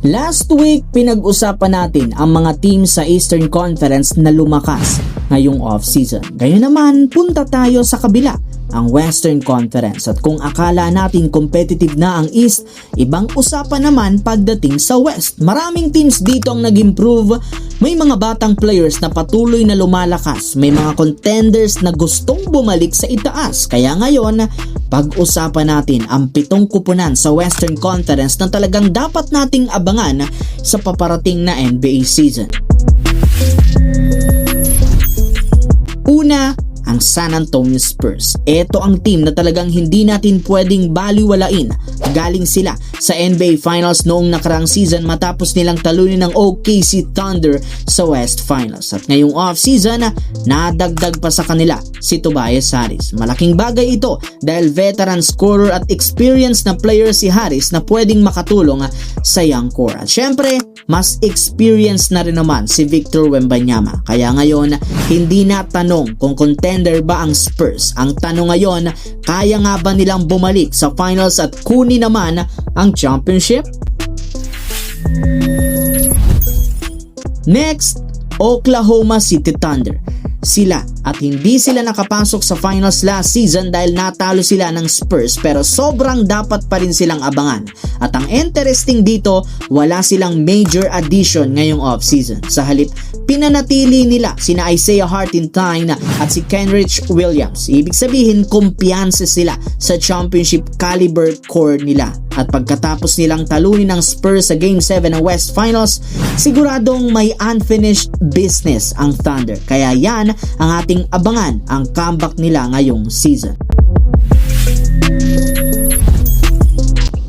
Last week, pinag-usapan natin ang mga team sa Eastern Conference na lumakas ngayong off-season. Ngayon naman, punta tayo sa kabila, ang Western Conference. At kung akala natin competitive na ang East, ibang usapan naman pagdating sa West. Maraming teams dito ang nag-improve. May mga batang players na patuloy na lumalakas. May mga contenders na gustong bumalik sa itaas. Kaya ngayon, pag-usapan natin ang 7 kupunan sa Western Conference na talagang dapat nating abangan sa paparating na NBA season. Una, ang San Antonio Spurs. Ito ang team na talagang hindi natin pwedeng baliwalain. Galing sila sa NBA Finals noong nakarang season matapos nilang talunin ng OKC Thunder sa West Finals. At ngayong off-season, nadagdag pa sa kanila si Tobias Harris. Malaking bagay ito dahil veteran scorer at experienced na player si Harris na pwedeng makatulong sa young core. At syempre, mas experienced na rin naman si Victor Wembanyama. Kaya ngayon, hindi na tanong kung contender ba ang Spurs. Ang tanong ngayon, kaya nga ba nilang bumalik sa finals at kunin naman ang championship? Next, Oklahoma City Thunder. Sila at hindi sila nakapasok sa finals last season dahil natalo sila ng Spurs, pero sobrang dapat pa rin silang abangan. At ang interesting dito, wala silang major addition ngayong off-season. Sa halip, pinanatili nila sina Isaiah Hartenstein at si Kenrich Williams. Ibig sabihin, kumpiyansa sila sa championship caliber core nila. At pagkatapos nilang talunin ng Spurs sa Game 7 ng West Finals, siguradong may unfinished business ang Thunder. Kaya yan ang ating abangan, ang comeback nila ngayong season.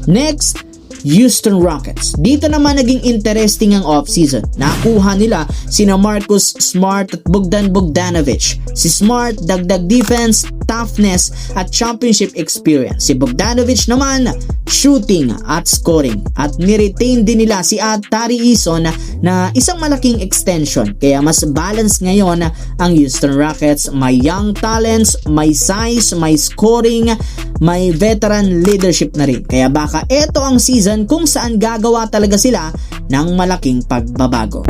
Next, Houston Rockets. Dito naman naging interesting ang off-season. Nakuha nila sina Marcus Smart at Bogdan Bogdanovic. Si Smart, dagdag defense, toughness at championship experience. Si Bogdanovic naman, shooting at scoring. At niretain din nila si Tari Eason na isang malaking extension. Kaya mas balance ngayon ang Houston Rockets. May young talents, may size, may scoring, may veteran leadership na rin. Kaya baka ito ang season kung saan gagawa talaga sila ng malaking pagbabago.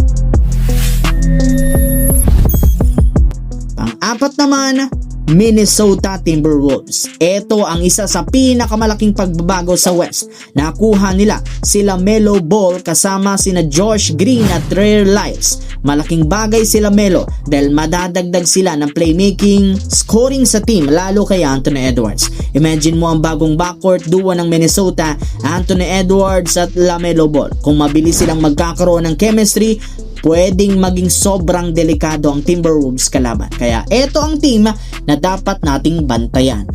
Pang-apat naman, Minnesota Timberwolves. Ito ang isa sa pinakamalaking pagbabago sa West. Nakuha nila sila Melo Ball kasama sina Josh Green at Ray Lyles. Malaking bagay sila Melo dahil madadagdag sila ng playmaking, scoring sa team lalo kay Anthony Edwards. Imagine mo ang bagong backcourt duo ng Minnesota, Anthony Edwards at LaMelo Ball. Kung mabilis silang magkakaroon ng chemistry, pwedeng maging sobrang delikado ang Timberwolves kalaban. Kaya ito ang team na dapat nating bantayan.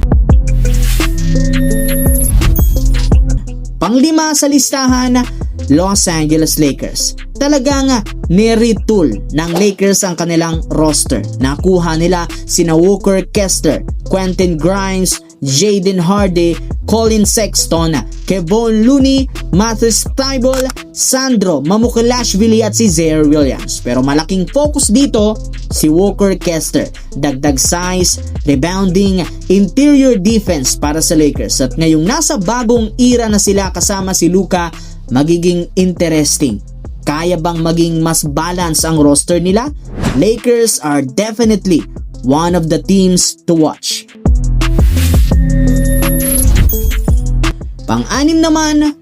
Panglima sa listahan, Los Angeles Lakers. Talagang niretool ng Lakers ang kanilang roster. Nakuha nila sina Walker Kessler, Quentin Grimes, Jaden Hardy, Colin Sexton, Kevon Looney, Matthews Thybulle, Sandro Mamukelashvili at si Zaire Williams. Pero malaking focus dito si Walker Kessler. Dagdag size, rebounding, interior defense para sa Lakers. At ngayong nasa bagong era na sila kasama si Luka, magiging interesting. Kaya bang maging mas balance ang roster nila? Lakers are definitely one of the teams to watch. Pang-anim naman,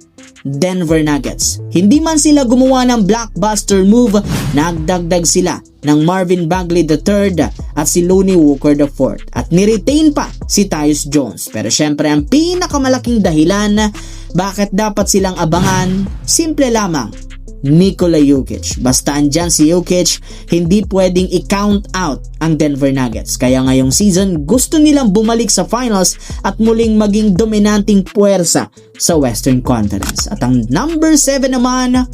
Denver Nuggets. Hindi man sila gumawa ng blockbuster move, nagdagdag sila ng Marvin Bagley III at si Lonnie Walker IV. At niretain pa si Tyus Jones. Pero syempre ang pinakamalaking dahilan bakit dapat silang abangan, simple lamang, Nikola Jokic. Basta andyan si Jokic, hindi pwedeng i-count out ang Denver Nuggets. Kaya ngayong season, gusto nilang bumalik sa finals at muling maging dominanting puwersa sa Western Conference. At ang number 7 naman,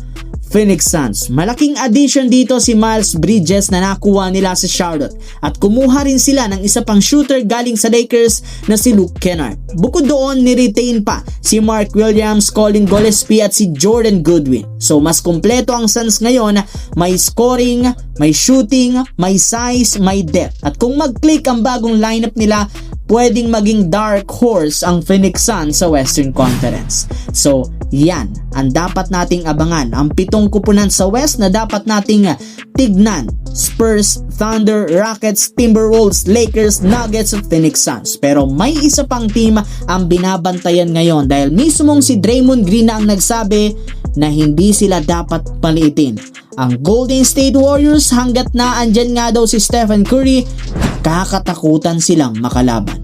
Phoenix Suns. Malaking addition dito si Miles Bridges na nakuha nila sa Charlotte. At kumuha rin sila ng isa pang shooter galing sa Lakers na si Luke Kennard. Bukod doon, ni-retain pa si Mark Williams, Colin Gillespie at si Jordan Goodwin. So mas kumpleto ang Suns ngayon. May scoring, may shooting, may size, may depth. At kung mag-click ang bagong lineup nila, pwedeng maging dark horse ang Phoenix Suns sa Western Conference. So, yan ang dapat nating abangan. Ang 7 kupunan sa West na dapat nating tignan: Spurs, Thunder, Rockets, Timberwolves, Lakers, Nuggets at Phoenix Suns. Pero may isa pang team ang binabantayan ngayon dahil mismong si Draymond Green na ang nagsabi na hindi sila dapat paliitin. Ang Golden State Warriors, hanggat na andyan nga daw si Stephen Curry, kakatakutan silang makalaban.